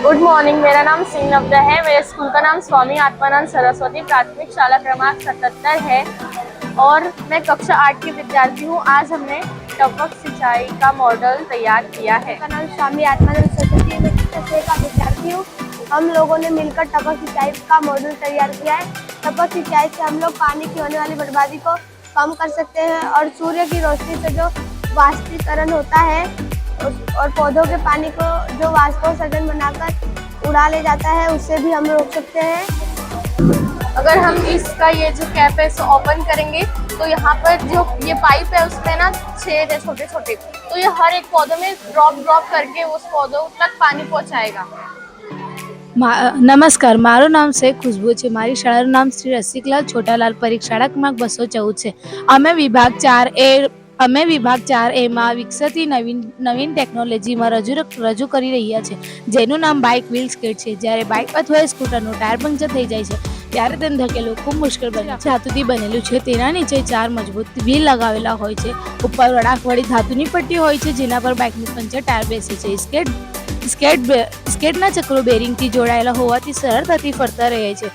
Good morning. मेरा नाम सिंह नवदा है। मेरे स्कूल का नाम स्वामी आत्मानंद सरस्वती प्राथमिक शाला क्रमांक 77 है और मैं कक्षा 8 की विद्यार्थी हूँ। आज हमने टपक सिंचाई का मॉडल तैयार किया है। मेरा नाम स्वामी आत्मानंद सरस्वती, मैं कक्षा 6 का विद्यार्थी हूँ। हम लोगों ने मिलकर टपक सिंचाई का मॉडल तैयार किया है। टपक सिंचाई से हम लोग पानी की होने वाली बर्बादी को कम कर सकते हैं और सूर्य की रोशनी से जो वाष्पीकरण होता है और पौधों के पानी को जो वाष्पोत्सर्जन बनाकर उड़ा ले जाता है, उससे भी हम रोक सकते हैं। अगर हम इसका ये जो कैप है इसे ओपन करेंगे तो यहाँ पर जो ये पाइप है उसमें ना छेद है छोटे छोटे, तो ये हर एक पौधे में ड्रॉप करके उस पौधों तक पानी पहुँचाएगा। नमस्कार, मारू नाम से खुशबू है। मारी शाळाનું નામ શ્રી રસિકલાલ છોટાલાલ પરીખ શાળા ક્રમાંક 214 છે। અમે વિભાગ 4A માં વિકસતી નવીન ટેકનોલોજીમાં રજૂ કરી રહ્યા છે, જેનું નામ બાઇક વ્હીલ સ્કેટ છે। જ્યારે બાઇક અથવા સ્કૂટરનું ટાયર પંક્ચર થઈ જાય છે ત્યારે તેને ધકેલવું ખૂબ મુશ્કેલ બને છે। ધાતુથી બનેલું છે, તેના નીચે 4 મજબૂત વ્હીલ લગાવેલા હોય છે। ઉપર વળાંકવાળી ધાતુની પટ્ટી હોય છે, જેના પર બાઇકનું પંચર ટાયર બેસે છે। સ્કેટના ચક્રો બેરિંગથી જોડાયેલા હોવાથી સરળતાથી ફરતા રહે છે।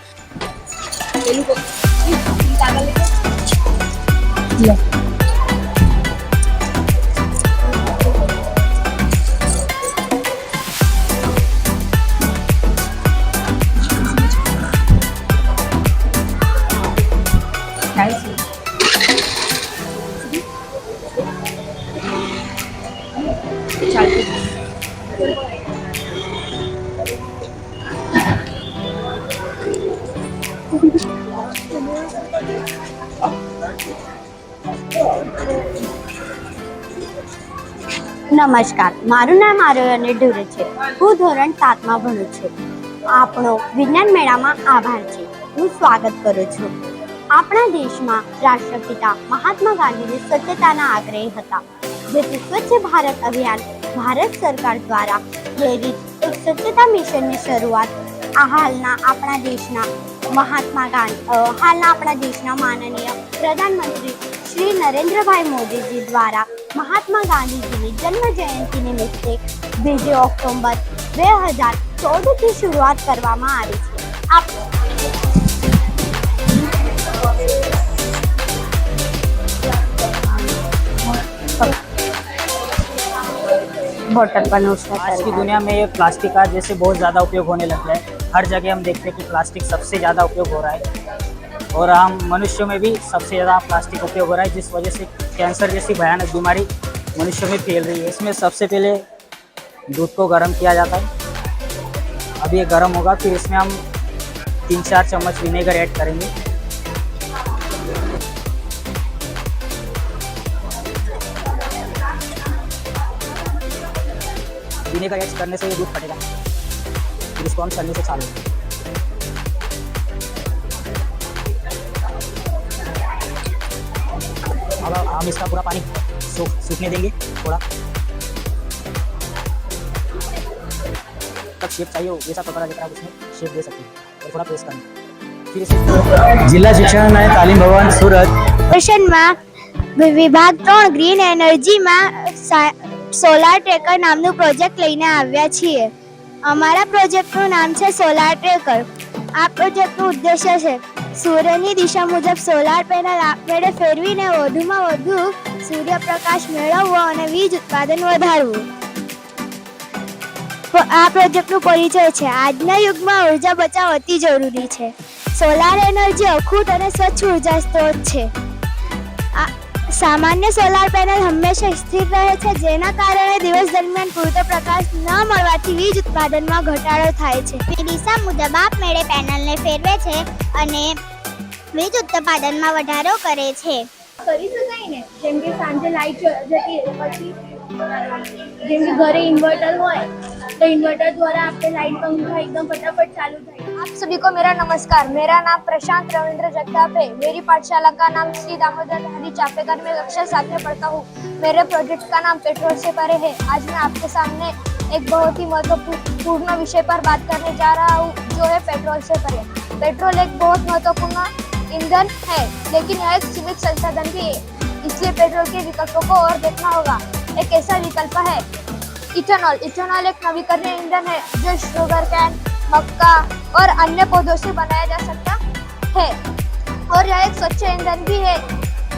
નમસ્કાર, મારું નામ આરોહ્ય ઢુરે છે। હું ધોરણ 7 માં ભણું છું। આપણો વિજ્ઞાન મેળામાં આભાર છે। હું સ્વાગત કરું છું। આપણા દેશમાં રાષ્ટ્રપિતા મહાત્મા ગાંધીજી સ્વચ્છતાના આગ્રહી હતા, જેથી સ્વચ્છ ભારત અભિયાન ભારત સરકાર દ્વારા પ્રેરિત એક સ્વચ્છતા મિશનની શરૂઆત હાલના આપણા દેશના માનનીય પ્રધાનમંત્રી શ્રી નરેન્દ્રભાઈ મોદીજી દ્વારા મહાત્મા ગાંધીજીની જન્મ જયંતિ નિમિત્તે 2 ઓક્ટોબર 2014 થી શરૂઆત કરવામાં આવી છે। बोतल पर आज की दुनिया में ये प्लास्टिक का जैसे बहुत ज़्यादा उपयोग होने लग गया है। हर जगह हम देखते हैं कि प्लास्टिक सबसे ज़्यादा उपयोग हो रहा है और हम मनुष्यों में भी सबसे ज़्यादा प्लास्टिक उपयोग हो रहा है, जिस वजह से कैंसर जैसी भयानक बीमारी मनुष्यों में फैल रही है। इसमें सबसे पहले दूध को गर्म किया जाता है। अब ये गर्म होगा, फिर इसमें हम 3-4 चम्मच विनेगर ऐड करेंगे। विनेगर ऐड करने से ये दूध फटेगा, फिर इसको हम छन्नी से छानेंगे। अब हम इसका पूरा पानी सूखने देंगे थोड़ा, तब शेप चाहिए जैसा कपड़ा लेकर आप उसमें शेप दे सकते हैं और थोड़ा प्रेस करना। फिर इसे जिला शिक्षण અને તાલીમ ભવન સુરત મિશનમાં વિભાગ 3 ગ્રીન એનર્જીમાં સોલાર ટ્રેકર નામનું પ્રોજેક્ટ લઈને આવ્યા છીએ। અમારા પ્રોજેક્ટનું નામ છે સોલાર ટ્રેકર। આ પ્રોજેક્ટનો ઉદ્દેશ્ય છે સૂર્યની દિશા મુજબ સોલાર પેનલ આપમેળે ફેરવીને વધુમાં વધુ સૂર્યપ્રકાશ મેળવવો અને વીજ ઉત્પાદન વધારવું। આ પ્રોજેક્ટનો પરિચય છે। આજના યુગમાં ઉર્જા બચાવ અતિ જરૂરી છે। સોલાર એનર્જી અખૂટ અને સ્વચ્છ ઉર્જા સ્ત્રોત છે। સામાન્ય સોલાર પેનલ હંમેશા સ્થિર રહે છે, જેના કારણે દિવસ દરમિયાન પૂરતો પ્રકાશ ન મળવાથી વીજ ઉત્પાદનમાં ઘટાડો થાય છે। દિશા મુજબ આપમેળે પેનલને ફેરવે છે અને વીજ ઉત્પાદનમાં વધારો કરે છે। કરી શકાય ને, જેમ કે સાંજે લાઈટ જતી પછી જેમ કે ઘરે इन्वर्टर હોય तो इन्वर्टर द्वारा आपके लाइट पंखा एकदम फटाफट चालू થાય। आप सभी को मेरा नमस्कार। मेरा नाम प्रशांत रविंद्र जगताप है। मेरी पाठशाला का नाम श्री दामोदर हरी चापेकर में कक्षा 7 में पढ़ता हूँ। मेरे प्रोजेक्ट का नाम पेट्रोल से परे है। आज मैं आपके सामने एक बहुत ही महत्वपूर्ण विषय पर बात करने जा रहा हूँ, जो है पेट्रोल से परे। पेट्रोल एक बहुत महत्वपूर्ण ईंधन है, लेकिन यह एक सीमित संसाधन भी है, इसलिए पेट्रोल के विकल्पों को और देखना होगा। एक ऐसा विकल्प है इथेनॉल एक नवीकरणीय ईंधन है जो शुगर कैन, मक्का और अन्य पौधों से बनाया जा सकता है और यह एक स्वच्छ ईंधन भी है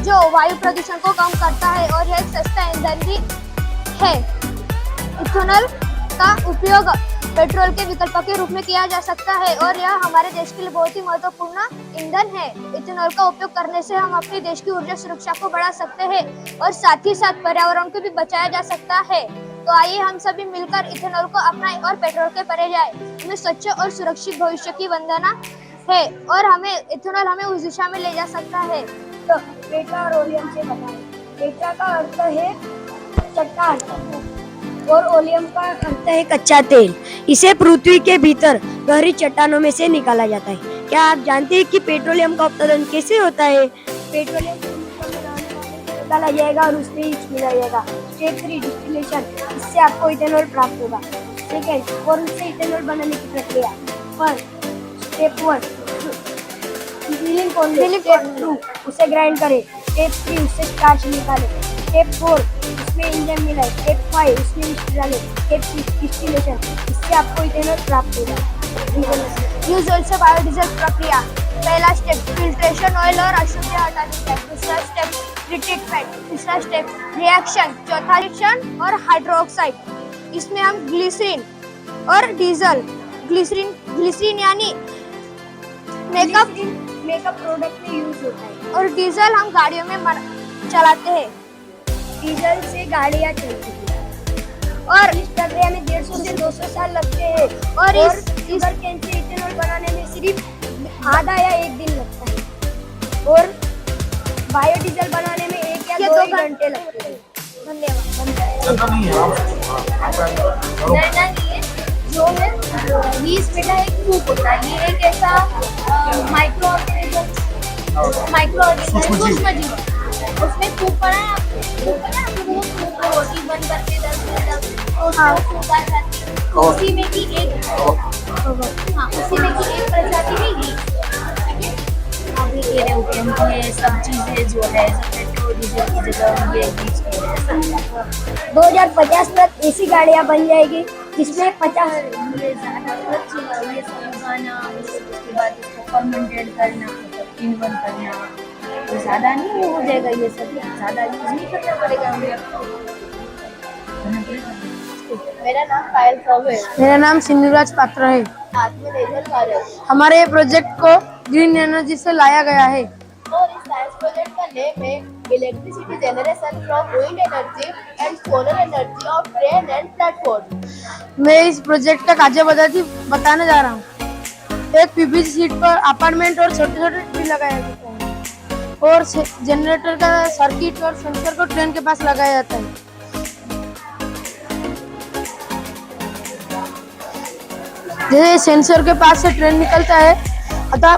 जो वायु प्रदूषण को कम करता है और यह एक सस्ता ईंधन भी है। इथेनॉल का उपयोग पेट्रोल के विकल्प के रूप में किया जा सकता है और यह हमारे देश के लिए बहुत ही महत्वपूर्ण ईंधन है। इथेनॉल का उपयोग करने से हम अपने देश की ऊर्जा सुरक्षा को बढ़ा सकते हैं और साथ ही साथ पर्यावरण को भी बचाया जा सकता है। तो आइए हम सभी मिलकर इथेनॉल को अपनाएं और पेट्रोल के परे जाए। हमें स्वच्छ और सुरक्षित भविष्य की वंदना है और इथेनॉल हमें उस दिशा में ले जा सकता है। तो पेट्रा और ओलियम से बताएं। पेट्रा का अर्थ है चट्टान और ओलियम का अर्थ है कच्चा तेल। इसे पृथ्वी के भीतर गहरी चट्टानों में से निकाला जाता है। क्या आप जानते हैं कि पेट्रोलियम का उत्पादन कैसे होता है? पेट्रोलियम को निकाला जाएगा और उसमें हीट मिलाया जाएगा। स्टेप 3 डिस्टिलेशन, इससे आपको इथेनॉल प्राप्त होगा। सेकेंड, और उससे इथेनॉल बनाने की प्रक्रिया। First, step 1 filling corn. Step 2 उसे ग्राइंड करें। स्टेप 3 उससे स्टार्च निकालें। स्टेप 4 उसमें इंजन मिलाएं। स्टेप 5 उसमें मिक्स डालें। स्टेप 6 डिस्टिलेशन, इससे आपको इथेनॉल प्राप्त होगा। यूज ऑयल से बायोडीजल प्रक्रिया। पहला स्टेप फिल्ट्रेशन, ऑयल और अशुद्धि हटा देता है। दूसरा स्टेप रिट्रीटमेंट। तीसरा स्टेप रिएक्शन। चौथा रिएक्शन और हाइड्रोक्साइड। इसमें हम ग्लिसरीन और डीजल, ग्लिसरीन यानी मेकअप प्रोडक्ट में यूज होता है और डीजल हम गाड़ियों में चलाते हैं डीजल से गाड़ियाँ चलती हैं और इस प्रक्रिया में 150 से 200 साल लगते हैं और इस शुगर केन से इथेनॉल बनाने में सिर्फ आधा या 1 दिन लगता है और बायोडीजल बनाने में 1 या 2 घंटे लगते हैं। जो है ये बेटा एक कूप होता है। ये एक ऐसा माइक्रो ऑर्गेनिज्म सूक्ष्म जीव, उसमें कूप पड़ा है। आपको कूप को रोटी बन करके 10 मिनट तक उगा जाती है। तो उसी में की एक उसी में की एक प्रजाति है ये। ठीक है, अभी एरोप्लेन की ये सब चीजें जो है पेट्रोल डीजल की जगह ये यूज की है। 2050 तक ऐसी गाड़ियाँ बन जाएगी जिसमें 50 ये समझाना, उसके बाद इसको फर्मेंटेड करना, मतलब इन्वन करना, तो ज़्यादा नहीं हो जाएगा। ये सब ज़्यादा यूज नहीं करना पड़ेगा हमें। मेरा नाम पायल साहू है। मेरा नाम सिंधुराज पात्र है। आत्मनिर्भर भारत हमारे ये प्रोजेक्ट को ग्रीन एनर्जी से लाया गया है और इस साइंस प्रोजेक्ट का नेम है electricity generation from wind energy and solar energy of train and platform. मैं इस प्रोजेक्ट का कार्य पद्धति बताने जा रहा हूँ। एक पीवीसी शीट पर अपार्टमेंट और छोटे छोटे ट्री लगाया जाता है और जनरेटर का सर्किट और सेंसर को ट्रेन के पास लगाया जाता है। जैसे सेंसर के पास से ट्रेन निकलता है अतः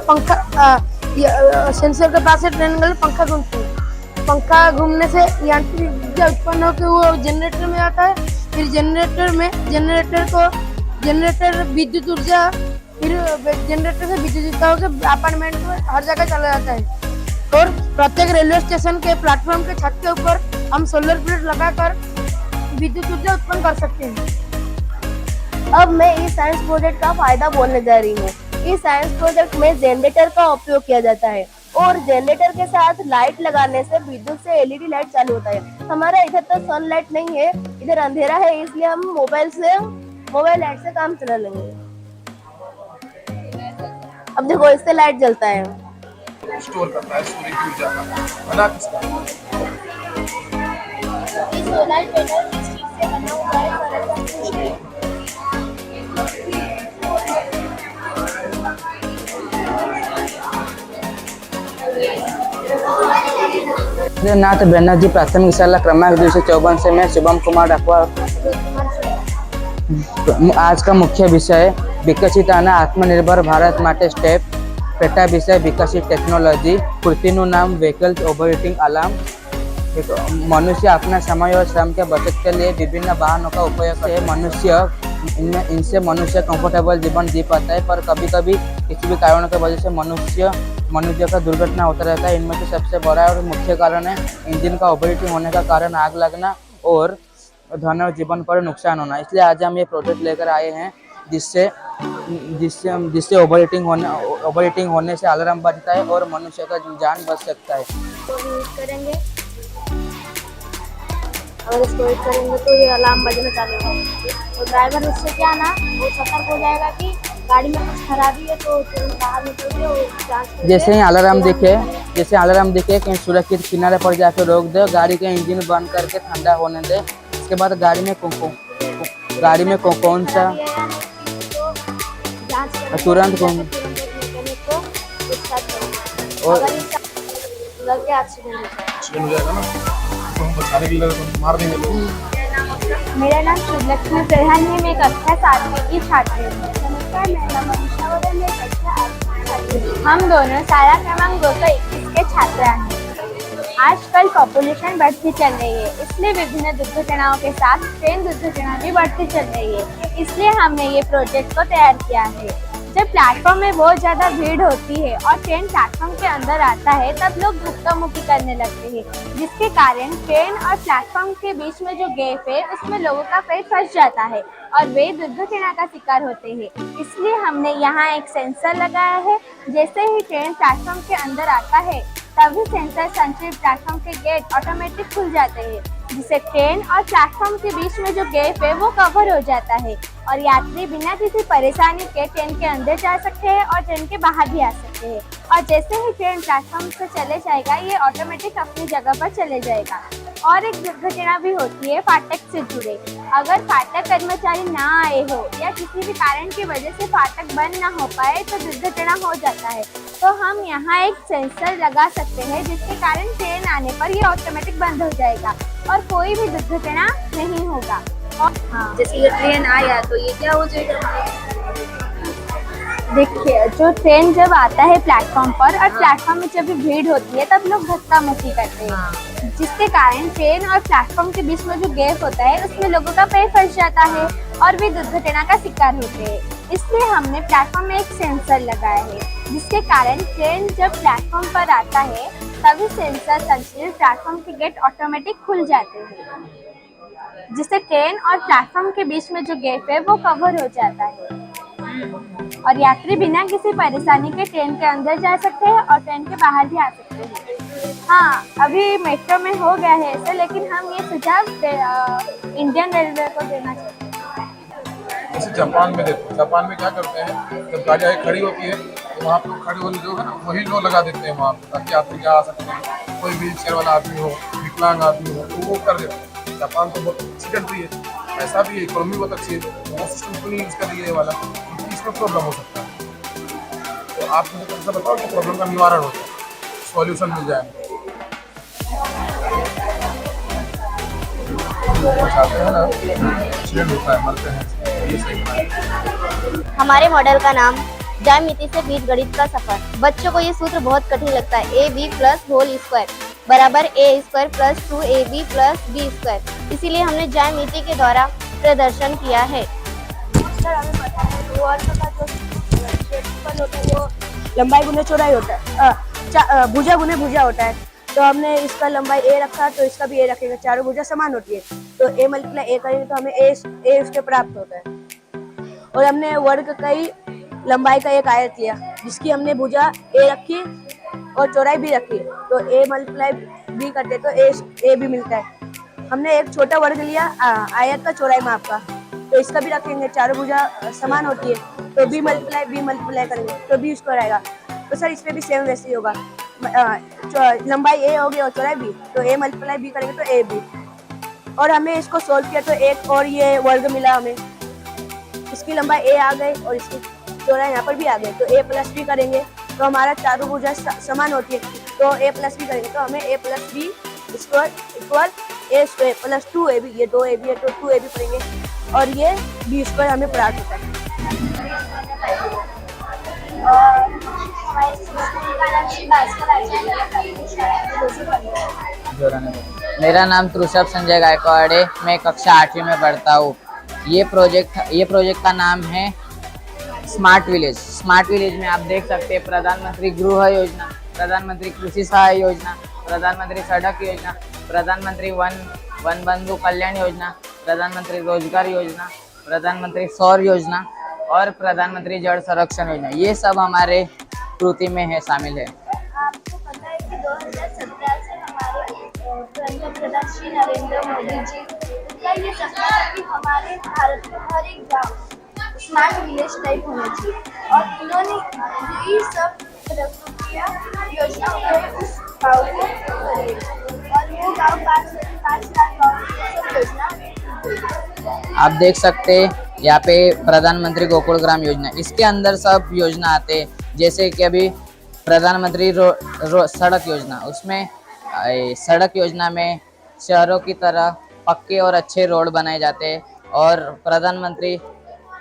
सेंसर के पास से ट्रेन निकल पंखा घूमती है। पंखा घूमने से यांत्रिक ऊर्जा उत्पन्न होकर वो जनरेटर में आता है। फिर जनरेटर विद्युत ऊर्जा, फिर जनरेटर से विद्युत ऊर्जा होकर अपार्टमेंट में हर जगह चला जाता है। और प्रत्येक रेलवे स्टेशन के प्लेटफॉर्म के छत के ऊपर हम सोलर प्लेट लगाकर विद्युत ऊर्जा उत्पन्न कर सकते हैं। अब मैं इस साइंस प्रोजेक्ट का फायदा बोलने जा रही हूँ। इस साइंस प्रोजेक्ट में जनरेटर का उपयोग किया जाता है और जनरेटर के साथ लाइट लगाने से विद्युत से एलईडी लाइट चालू होता है। हमारा इधर तो सनलाइट नहीं है, इधर अंधेरा है, इसलिए हम मोबाइल लाइट से काम चला लेंगे। अब देखो इससे लाइट जलता है। स्टोर करता है सूर्य की ऊर्जा का बना किसका? सोलर पैनल किस चीज से बना हुआ है? नाथ बनर्जी प्राथमिक शाला क्रमांक 254 से मैं शुभम कुमार डाकवा। आज का मुख्य विषय है विकसित અને आत्मनिर्भर भारत માટે સ્ટેપ। પેટા વિષય વિકસિત ટેકનોલોજી। कृतिનું नाम व्हीकल्स ऑपरेटिंग अलार्म। मनुष्य अपना समय और श्रम के बचत के लिए विभिन्न वाहनों का उपयोग करते हैं। इनसे मनुष्य कंफर्टेबल जीवन जी पाता है, पर कभी कभी किसी भी कारणों की वजह से मनुष्य का दुर्घटना होता रहता है। इनमें से सबसे बड़ा और मुख्य कारण है इंजन का ओवरहीटिंग होने का कारण आग लगना और धन और जीवन पर नुकसान होना। इसलिए आज हम ये प्रोजेक्ट लेकर आए हैं जिससे जिससे ओवर हीटिंग होने से अलार्म बजता है और मनुष्य का जान बच सकता है। तो यूज करेंगे, अगर इसको यूज करेंगे तो ये अलार्म बजना चालू होगा। तो ड्राइवर उससे क्या ना वो सतर्क हो जाएगा कि गाड़ी में कुछ खराबी है तो तुरंत बाहर निकल के वो जांच करके जैसे ही अलार्म दिखे कहीं सुरक्षित किनारे पर जाकर रोक दे, गाड़ी का इंजन बंद करके ठंडा होने दे। इसके बाद गाड़ी में कौन सा खराबी है या नहीं तो जांच करेंगे, तुरंत तुरंत एक मैकेनिक को डिस्चार्ज करेंगे। और- अगर इसका लग गया एक्सीडेंट हो जाएगा। एक्सीडेंट हो जाएगा ना, तो हम बचाने के लिए तो मार देंगे लोग। मेरा नाम शुभलक्ष्मी प्रधान है। मैं कक्षा 7वीं की छात्री हूँ। नमस्कार, मेरा नाम मनीषा वोरा, मैं कक्षा 8 की छात्री हूँ। हम दोनों शाला क्रमांक 221 के छात्र हैं। आजकल पॉपुलेशन बढ़ती चल रही है, इसलिए विभिन्न दुर्घटनाओं के साथ ट्रेन दुर्घटना भी बढ़ती चल रही है। इसलिए हमने ये प्रोजेक्ट को तैयार किया है। जब प्लेटफॉर्म में बहुत ज़्यादा भीड़ होती है और ट्रेन प्लेटफॉर्म के अंदर आता है तब लोग धक्का मुक्की करने लगते हैं, जिसके कारण ट्रेन और प्लेटफॉर्म के बीच में जो गैप है उसमें लोगों का पैर फंस जाता है और वे दुर्घटना का शिकार होते हैं। इसलिए हमने यहाँ एक सेंसर लगाया है। जैसे ही ट्रेन प्लेटफॉर्म के अंदर आता है तभी सेंसर संचालित प्लेटफॉर्म के गेट ऑटोमेटिक खुल जाते हैं, जिससे ट्रेन और प्लेटफॉर्म के बीच में जो गैप है वो कवर हो जाता है और यात्री बिना किसी परेशानी के ट्रेन के अंदर जा सकते हैं और ट्रेन के बाहर भी आ सकते हैं। और जैसे ही ट्रेन प्लेटफॉर्म से चले जाएगा ये ऑटोमेटिक अपनी जगह पर चले जाएगा। और एक दुर्घटना भी होती है फाटक से जुड़े। अगर फाटक कर्मचारी ना आए हो या किसी भी कारण की वजह से फाटक बंद ना हो पाए तो दुर्घटना हो जाता है। तो हम यहाँ एक सेंसर लगा सकते हैं जिसके कारण ट्रेन आने पर ये ऑटोमेटिक बंद हो जाएगा और कोई भी दुर्घटना नहीं होगा। और हाँ, जैसे ये ट्रेन आया तो ये क्या हो जाएगा? देखिए, जो ट्रेन जब आता है प्लेटफॉर्म पर और प्लेटफॉर्म में जब भी भीड़ होती है तब लोग धक्का मुक्की करते हैं, जिसके कारण ट्रेन और प्लेटफॉर्म के बीच में जो गैप होता है उसमें लोगों का पैर फंस जाता है और वे दुर्घटना का शिकार होते हैं। इसलिए हमने प्लेटफॉर्म में एक सेंसर लगाया है, जिसके कारण ट्रेन जब प्लेटफॉर्म पर आता है तभी सेंसर संचालित प्लेटफॉर्म के गेट ऑटोमेटिक खुल जाते हैं, जिससे ट्रेन और प्लेटफॉर्म के बीच में जो गैप है वो कवर हो जाता है और यात्री बिना किसी परेशानी के ट्रेन के अंदर जा सकते हैं और ट्रेन के बाहर भी आ सकते हैं। हाँ, अभी मेट्रो में हो गया है ऐसे, लेकिन हम ये सुझाव इंडियन रेलवे को देना चाहते हैं। जैसे जापान में देखो, जापान में क्या करते हैं, जब गाड़ियाँ खड़ी होती है तो वहाँ पर खड़ी वाली जो है ना वही लो लगा देते हैं वहाँ पर, ताकि यात्री क्या आ सकते हैं, कोई व्हील चेयर वाला आदमी हो, विकलांग आदमी हो तो वो कर देते हैं। जापान तो बहुत अच्छी कंट्री है, ऐसा भी है, इकोनॉमी बहुत अच्छी है, तो वो सिस्टम क्यों नहीं यूज़ कर दिया ये वाला, क्योंकि इसमें प्रॉब्लम हो सकता है। तो आप मुझे कैसे बताओ कि प्रॉब्लम का निवारण हो जाए, सॉल्यूशन मिल जाए। चाहते हैं ना, एक्सीडेंट होता है, मरते हैं, ये सही है। हमारे मॉडल का नाम ज्यामिति से बीजगणित का सफर। बच्चों को ये सूत्र बहुत कठिन लगता है। AB प्लस होल स्क्वायर बराबर A square plus 2AB plus B square. इसीलिए हमने ज्यामिति के द्वारा प्रदर्शन किया है। सर, हमें पता है दो वर्ग का जो क्षेत्रफल होता है वो लंबाई गुने चौड़ाई होता है, भुजा गुने भुजा होता है। तो हमने इसका लंबाई A रखा तो इसका भी A रखेगा, चारों भुजा समान होती है तो A मल्टीप्लाई A करेंगे तो हमें A उसके प्राप्त होता है। और हमने वर्ग कई लंबाई का एक आयत लिया जिसकी हमने भुजा A रखी और चौड़ाई भी रखी, तो A मल्टीप्लाई B करते तो A भी मिलता है। हमने एक छोटा वर्ग लिया आयत का चौड़ाई माप का, तो इसका भी रखेंगे, चारों भुजा समान होती है तो B मल्टीप्लाई करेंगे तो B स्क्वायर आएगा। तो सर इसमें भी सेम वैसे ही होगा, लंबाई A होगी और चौड़ाई B, तो A मल्टीप्लाई B करेंगे तो AB। और हमें इसको सोल्व किया तो एक और ये वर्ग मिला हमें, इसकी लंबाई A आ गई और इसकी चौड़ाई यहाँ पर भी आ गई, तो A प्लस B करेंगे तो हमारा चारों भुजा समान होती है तो A प्लस B करेंगे तो हमें A plus B square equal A square plus 2AB, ये 2AB है तो 2AB पढ़ेंगे और ये B स्क्वायर हमें प्राप्त होता है। मेरा नाम त्रुषभ संजय गायकवाड़ है, मैं कक्षा 8वीं में पढ़ता हूँ। ये प्रोजेक्ट का नाम है स्मार्ट विलेज। स्मार्ट विलेज में आप देख सकते हैं प्रधानमंत्री गृह योजना, प्रधानमंत्री कृषि सहाय योजना, प्रधानमंत्री सड़क योजना, प्रधानमंत्री वन बंधु कल्याण योजना, प्रधानमंत्री रोजगार योजना, प्रधानमंत्री सौर योजना और प्रधानमंत्री जल संरक्षण योजना, ये सब हमारे कृति में है, शामिल है। आपको पता है कि 2017 से हमारे प्रधानमंत्री श्री नरेंद्र मोदी जी का ये सपना है कि हमारे भारत में हर एक गाँव स्मार्ट विलेज टाइप होना चाहिए, और इन्होंने यही सब प्रक्रिया योजना उन्होंने उस गाँव को करी, और वो गाँव 5 लाख गाँव की योजना। आप देख सकते हैं यहाँ पे प्रधानमंत्री गोकुल ग्राम योजना, इसके अंदर सब योजना आते हैं, जैसे कि अभी प्रधानमंत्री सड़क योजना, उसमें सड़क योजना में शहरों की तरह पक्के और अच्छे रोड बनाए जाते हैं, और प्रधानमंत्री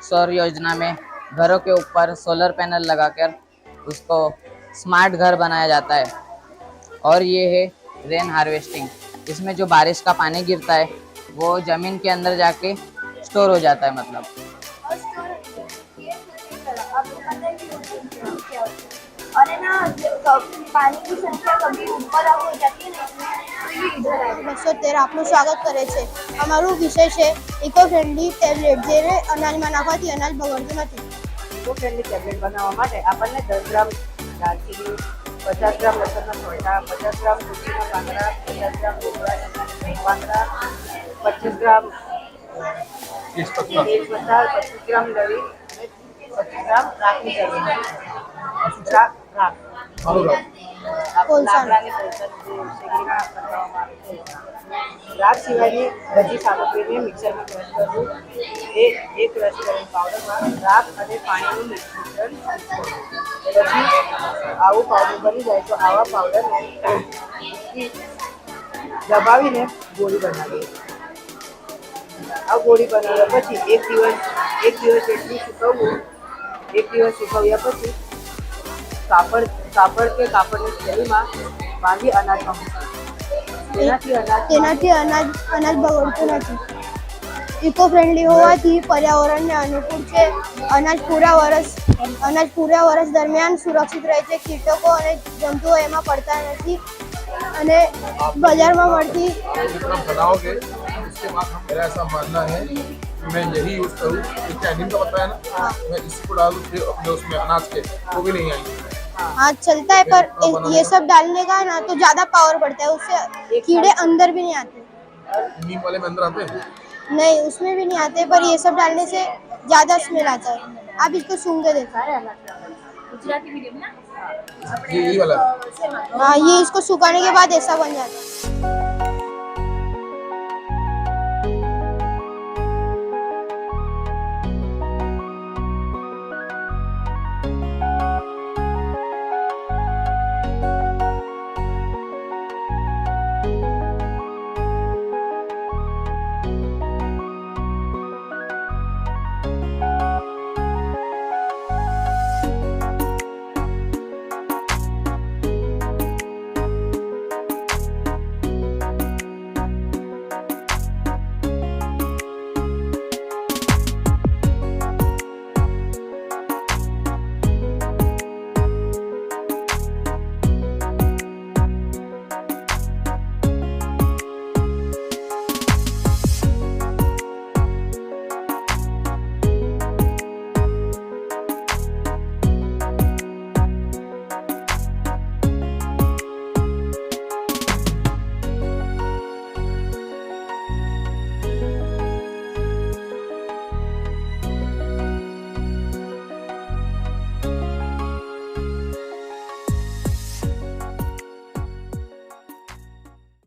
सौर योजना में घरों के ऊपर सोलर पैनल लगाकर उसको स्मार्ट घर बनाया जाता है। और ये है रेन हार्वेस्टिंग, इसमें जो बारिश का पानी गिरता है वो ज़मीन के अंदर जाके स्टोर हो जाता है, मतलब। और स्टोर ये आपको पता है कि क्या होता है, और है ना पानी की संख्या कभी ऊपर हो जाती है ना, तो ये इधर आए। 213 આપનું સ્વાગત કરે છે। અમારું વિષય છે ઇકો ફ્રેન્ડલી ટેબ્લેટ, જેને અનાજમાં નાખવાથી અનાજ બગડતું નથી। ઇકો ફ્રેન્ડલી ટેબ્લેટ બનાવવા માટે આપણને 10 ગ્રામ દાલચીની, 50 ગ્રામ લસણના સોટા, 50 ગ્રામ તુલસીના પાંદડા, 50 ગ્રામ લીમડાના પાંદડા, 25 ગ્રામ તેજપત્તા, 25 ગ્રામ લવિંગ અને 25 ગ્રામ રાખની જરૂર છે। રાખ લાકડાની કોલસાની જે શેગડીમાં બનાવવામાં આવે છે। રાખ સિવાયની બધી સામગ્રીને મિક્સરમાં ક્રશ કરવું, એ ક્રશ કરેલ પાવડરમાં રાખ અને પાણીનું મિશ્રણ પછી આવું પાવડર બની જાય તો આવા પાવડરને દબાવીને ગોળી બનાવીએ। આ ગોળી બનાવ્યા પછી એક દિવસ એટલું સુકવવું। એક દિવસ સુકવ્યા પછી કાપડ કે કાપડની થેલીમાં બાંધી અનાજમાં મૂકવું। તેનાથી અનાજ બગડતું નથી। ઇકો ફ્રેન્ડલી હોવાથી પર્યાવરણને અનુકૂળ છે। અનાજ પૂરા વર્ષ દરમિયાન સુરક્ષિત રહે છે। કીટકો અને જંતુઓ એમાં પડતા નથી, અને બજારમાં મળતી जितना बनाओगे उसके बाद मेरा ऐसा मानना है कि मैं यही यूज़ करूँ। कैंटीन का बताया ना, मैं इसी को डालूँ फिर अपने उसमें अनाज के, वो भी नहीं आएंगे। हाँ चलता है, पर ये सब डालने का ना तो ज्यादा पावर बढ़ता है, उससे कीड़े अंदर भी नहीं आते। नीम वाले में अंदर आते हैं, नहीं, उसमें भी नहीं आते, पर ये सब डालने से ज्यादा स्मेल आता है। आप इसको सूंघ के देखो। ये वाला हाँ, ये इसको सुखाने के बाद ऐसा बन जाता है।